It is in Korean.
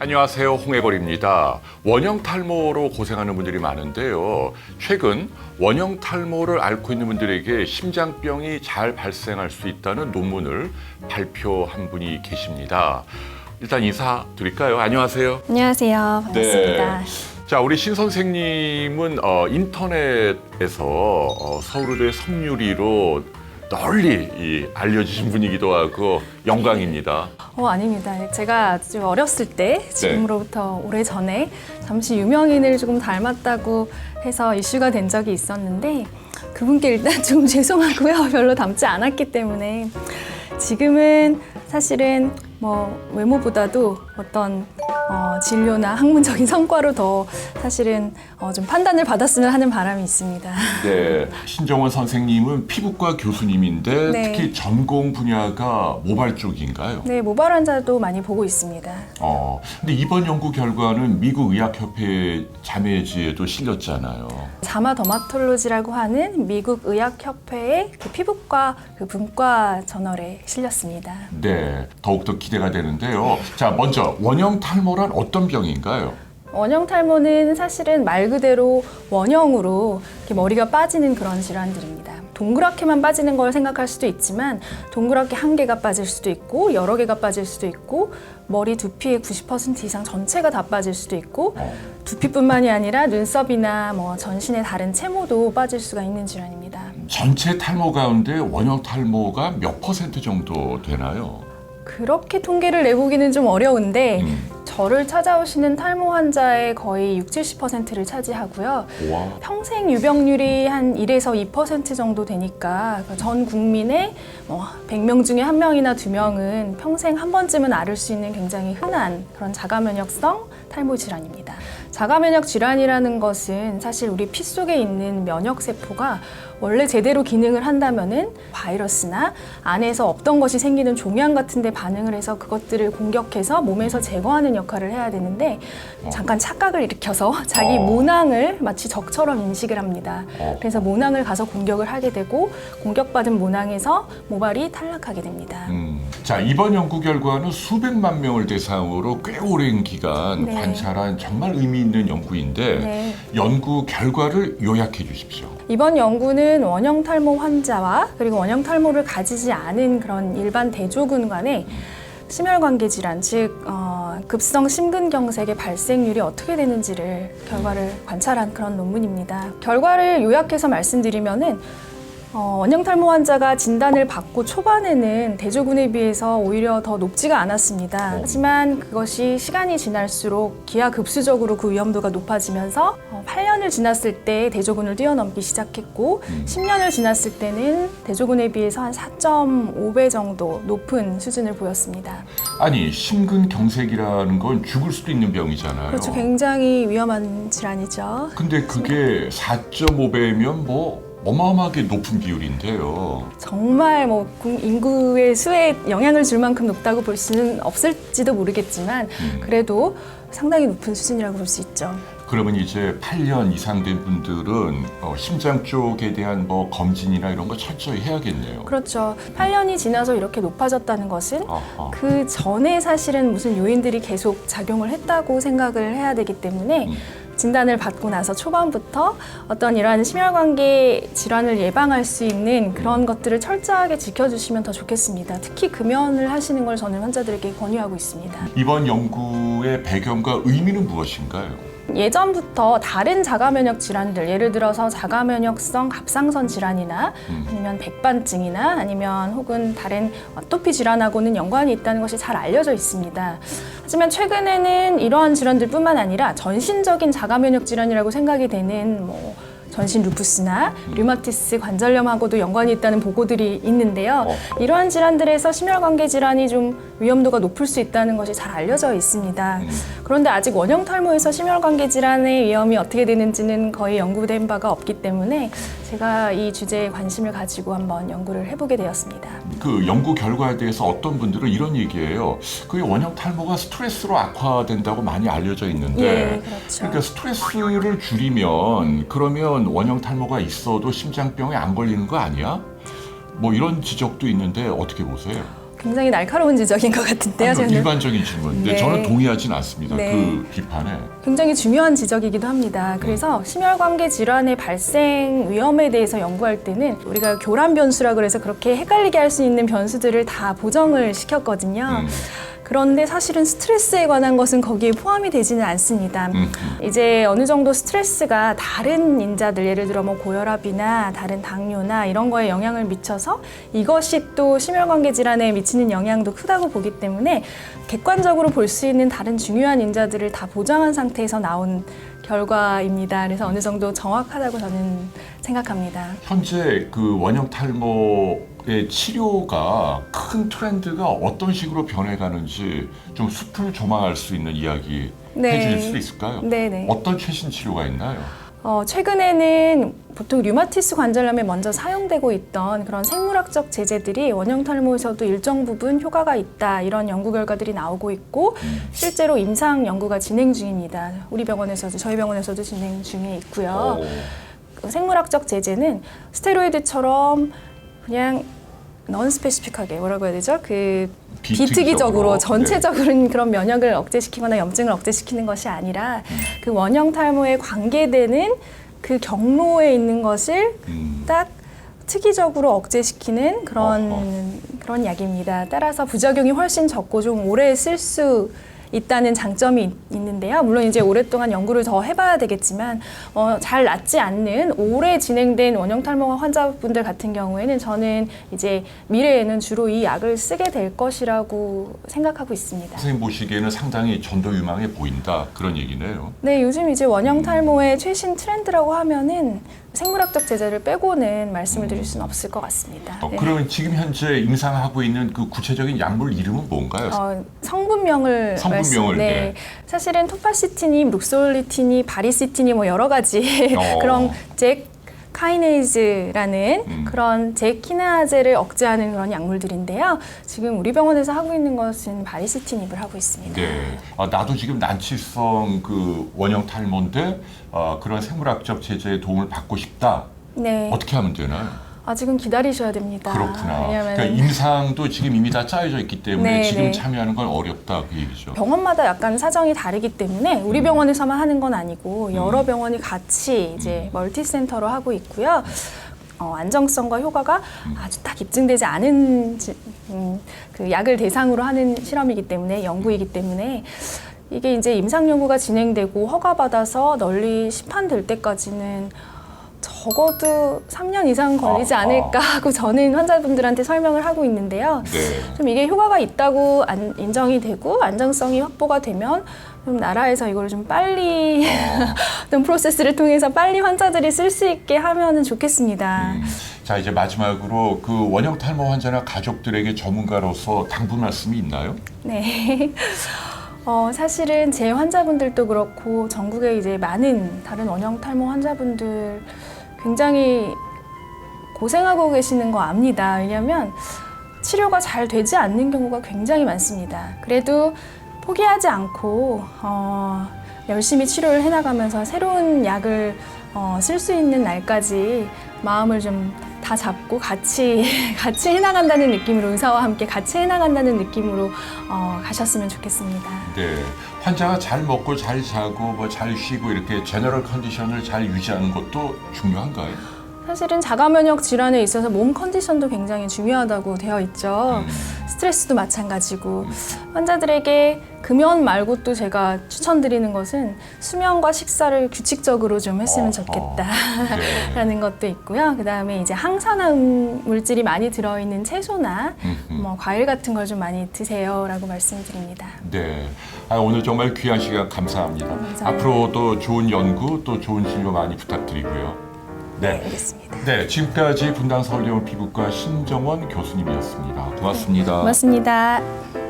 안녕하세요, 홍해걸입니다. 원형 탈모로 고생하는 분들이 많은데요. 최근 원형 탈모를 앓고 있는 분들에게 심장병이 잘 발생할 수 있다는 논문을 발표한 분이 계십니다. 일단 인사드릴까요? 안녕하세요. 안녕하세요. 반갑습니다. 네. 자, 우리 신 선생님은 인터넷에서 서울의대 성유리로 널리 알려지신 분이기도 하고 영광입니다. 아닙니다. 제가 아주 어렸을 때, 지금으로부터 오래전에 잠시 유명인을 조금 닮았다고 해서 이슈가 된 적이 있었는데 그분께 일단 좀 죄송하고요. 별로 닮지 않았기 때문에 지금은 사실은 외모보다도 어떤 진료나 학문적인 성과로 더 사실은 좀 판단을 받았으면 하는 바람이 있습니다. 네, 신정원 선생님은 피부과 교수님인데 네. 특히 전공 분야가 모발 쪽인가요? 네, 모발 환자도 많이 보고 있습니다. 근데 이번 연구 결과는 미국 의학협회 자매지에도 실렸잖아요. 자마 더마톨로지라고 하는 미국 의학협회의 그 피부과 그 분과 저널에 실렸습니다. 네, 더욱더 기대가 되는데요. 자, 먼저 원형 탈모란 어떤 병인가요? 원형 탈모는 사실은 말 그대로 원형으로 이렇게 머리가 빠지는 그런 질환들입니다. 동그랗게만 빠지는 걸 생각할 수도 있지만 동그랗게 한 개가 빠질 수도 있고 여러 개가 빠질 수도 있고 머리 두피의 90% 이상 전체가 다 빠질 수도 있고 두피뿐만이 아니라 눈썹이나 전신의 다른 채모도 빠질 수가 있는 질환입니다. 전체 탈모 가운데 원형 탈모가 몇 % 정도 되나요? 그렇게 통계를 내보기는 좀 어려운데 저를 찾아오시는 탈모 환자의 거의 60-70%를 차지하고요. 와. 평생 유병률이 한 1에서 2% 정도 되니까 전 국민의 100명 중에 1명이나 2명은 평생 한 번쯤은 앓을 수 있는 굉장히 흔한 그런 자가면역성 탈모 질환입니다. 자가면역 질환이라는 것은 사실 우리 피 속에 있는 면역세포가 원래 제대로 기능을 한다면은 바이러스나 안에서 없던 것이 생기는 종양 같은 데 반응을 해서 그것들을 공격해서 몸에서 제거하는 역할을 해야 되는데 잠깐 착각을 일으켜서 자기 모낭을 마치 적처럼 인식을 합니다. 그래서 모낭을 가서 공격을 하게 되고 공격받은 모낭에서 모발이 탈락하게 됩니다. 자, 이번 연구 결과는 수백만 명을 대상으로 꽤 오랜 기간 네. 관찰한 정말 의미 있는 연구인데 네. 연구 결과를 요약해 주십시오. 이번 연구는 원형 탈모 환자와 그리고 원형 탈모를 가지지 않은 그런 일반 대조군 간의 심혈관계 질환, 즉 급성 심근경색의 발생률이 어떻게 되는지를 결과를 관찰한 그런 논문입니다. 결과를 요약해서 말씀드리면은 원형 탈모 환자가 진단을 받고 초반에는 대조군에 비해서 오히려 더 높지가 않았습니다. 하지만 그것이 시간이 지날수록 기하급수적으로 그 위험도가 높아지면서 8년을 지났을 때 대조군을 뛰어넘기 시작했고 10년을 지났을 때는 대조군에 비해서 한 4.5배 정도 높은 수준을 보였습니다. 아니, 심근경색이라는 건 죽을 수도 있는 병이잖아요. 그렇죠. 굉장히 위험한 질환이죠. 근데 그게 4.5배면 어마어마하게 높은 비율인데요. 정말 인구의 수에 영향을 줄 만큼 높다고 볼 수는 없을지도 모르겠지만 그래도 상당히 높은 수준이라고 볼 수 있죠. 그러면 이제 8년 이상 된 분들은 심장 쪽에 대한 검진이나 이런 거 철저히 해야겠네요. 그렇죠. 8년이 지나서 이렇게 높아졌다는 것은 아하. 그 전에 사실은 무슨 요인들이 계속 작용을 했다고 생각을 해야 되기 때문에 진단을 받고 나서 초반부터 어떤 이러한 심혈관계 질환을 예방할 수 있는 그런 것들을 철저하게 지켜주시면 더 좋겠습니다. 특히 금연을 하시는 걸 저는 환자들에게 권유하고 있습니다. 이번 연구의 배경과 의미는 무엇인가요? 예전부터 다른 자가면역 질환들, 예를 들어서 자가면역성 갑상선 질환이나 아니면 백반증이나 아니면 혹은 다른 아토피 질환하고는 연관이 있다는 것이 잘 알려져 있습니다. 하지만 최근에는 이러한 질환들뿐만 아니라 전신적인 자가면역 질환이라고 생각이 되는 전신 루푸스나 류마티스 관절염하고도 연관이 있다는 보고들이 있는데요. 이러한 질환들에서 심혈관계 질환이 좀 위험도가 높을 수 있다는 것이 잘 알려져 있습니다. 그런데 아직 원형 탈모에서 심혈관계 질환의 위험이 어떻게 되는지는 거의 연구된 바가 없기 때문에 제가 이 주제에 관심을 가지고 한번 연구를 해보게 되었습니다. 그 연구 결과에 대해서 어떤 분들은 이런 얘기예요. 그 원형 탈모가 스트레스로 악화된다고 많이 알려져 있는데 예, 그렇죠. 그러니까 스트레스를 줄이면 그러면 원형 탈모가 있어도 심장병에 안 걸리는 거 아니야? 이런 지적도 있는데 어떻게 보세요? 굉장히 날카로운 지적인 것 같은데요. 아니요, 저는 일반적인 질문인데 네. 저는 동의하진 않습니다. 네. 그 비판에. 굉장히 중요한 지적이기도 합니다. 그래서 심혈관계 질환의 발생 위험에 대해서 연구할 때는 우리가 교란 변수라 그래서 그렇게 헷갈리게 할 수 있는 변수들을 다 보정을 시켰거든요. 그런데 사실은 스트레스에 관한 것은 거기에 포함이 되지는 않습니다. 이제 어느 정도 스트레스가 다른 인자들, 예를 들어 뭐 고혈압이나 다른 당뇨나 이런 거에 영향을 미쳐서 이것이 또 심혈관계 질환에 미치는 영향도 크다고 보기 때문에 객관적으로 볼 수 있는 다른 중요한 인자들을 다 보정한 상태에서 나온 결과입니다. 그래서 어느 정도 정확하다고 저는 생각합니다. 현재 그 원형 탈모의 치료가 큰 트렌드가 어떤 식으로 변해가는지 좀 숲을 조망할 수 있는 이야기 네. 해줄 수 있을까요? 네네. 어떤 최신 치료가 있나요? 최근에는 보통 류마티스 관절염에 먼저 사용되고 있던 그런 생물학적 제제들이 원형 탈모에서도 일정 부분 효과가 있다, 이런 연구 결과들이 나오고 있고 실제로 임상 연구가 진행 중입니다. 우리 병원에서도, 저희 병원에서도 진행 중에 있고요. 그 생물학적 제제는 스테로이드처럼 그냥 넌스페시픽하게, 뭐라고 해야 되죠? 그 비특이적으로 전체적인 그런 면역을 억제시키거나 염증을 억제시키는 것이 아니라 그 원형 탈모에 관계되는 그 경로에 있는 것을 딱 특이적으로 억제시키는 그런 약입니다. 따라서 부작용이 훨씬 적고 좀 오래 쓸 수 있다는 장점이 있는데요. 물론 이제 오랫동안 연구를 더 해봐야 되겠지만 잘 낫지 않는 오래 진행된 원형 탈모 환자분들 같은 경우에는 저는 이제 미래에는 주로 이 약을 쓰게 될 것이라고 생각하고 있습니다. 선생님 보시기에는 상당히 전도유망해 보인다, 그런 얘기네요. 네, 요즘 이제 원형 탈모의 최신 트렌드라고 하면은 생물학적 제제를 빼고는 말씀을 드릴 수는 없을 것 같습니다. 네. 그러면 지금 현재 임상하고 있는 그 구체적인 약물 이름은 뭔가요? 성분명을 네. 사실은 토파시티닌, 룩솔리틴이, 바리시틴이 뭐 여러 가지 그런 잭 카이네이즈라는 그런 잭키나제를 억제하는 그런 약물들인데요. 지금 우리 병원에서 하고 있는 것은 바리시티닙을 하고 있습니다. 네. 나도 지금 난치성 그 원형 탈모인데 그런 생물학적 제제의 도움을 받고 싶다. 네. 어떻게 하면 되나요? 지금 기다리셔야 됩니다. 그렇구나. 왜냐하면 그러니까 임상도 지금 이미 다 짜여져 있기 때문에 네, 지금 네. 참여하는 건 어렵다, 그 얘기죠. 병원마다 약간 사정이 다르기 때문에 우리 병원에서만 하는 건 아니고 여러 병원이 같이 이제 멀티센터로 하고 있고요. 안정성과 효과가 아주 딱 입증되지 않은 그 약을 대상으로 하는 실험이기 때문에, 연구이기 때문에 이게 이제 임상 연구가 진행되고 허가받아서 널리 시판될 때까지는 적어도 3년 이상 걸리지 않을까 하고 저는 환자분들한테 설명을 하고 있는데요. 네. 좀 이게 효과가 있다고 인정이 되고 안정성이 확보가 되면 좀 나라에서 이걸 좀 빨리 어떤 프로세스를 통해서 빨리 환자들이 쓸 수 있게 하면은 좋겠습니다. 자, 이제 마지막으로 그 원형 탈모 환자나 가족들에게 전문가로서 당부 말씀이 있나요? 네. 사실은 제 환자분들도 그렇고 전국에 이제 많은 다른 원형 탈모 환자분들 굉장히 고생하고 계시는 거 압니다. 왜냐하면 치료가 잘 되지 않는 경우가 굉장히 많습니다. 그래도 포기하지 않고 열심히 치료를 해나가면서 새로운 약을 쓸 수 있는 날까지 마음을 좀 다 잡고 같이 해나간다는 느낌으로, 의사와 함께 같이 해나간다는 느낌으로 가셨으면 좋겠습니다. 네. 환자가 잘 먹고 잘 자고 뭐 잘 쉬고 이렇게 제너럴 컨디션을 잘 유지하는 것도 중요한가요? 사실은 자가 면역 질환에 있어서 몸 컨디션도 굉장히 중요하다고 되어 있죠. 스트레스도 마찬가지고 환자들에게 금연 말고 또 제가 추천드리는 것은 수면과 식사를 규칙적으로 좀 했으면 좋겠다라는 것도 있고요. 그다음에 이제 항산화 물질이 많이 들어있는 채소나 뭐 과일 같은 걸 좀 많이 드세요라고 말씀드립니다. 네. 오늘 정말 귀한 시간 감사합니다. 감사합니다. 앞으로도 좋은 연구 또 좋은 진료 많이 부탁드리고요. 네, 알겠습니다. 네, 지금까지 분당 서울대병원 피부과 신정원 교수님이었습니다. 고맙습니다. 고맙습니다.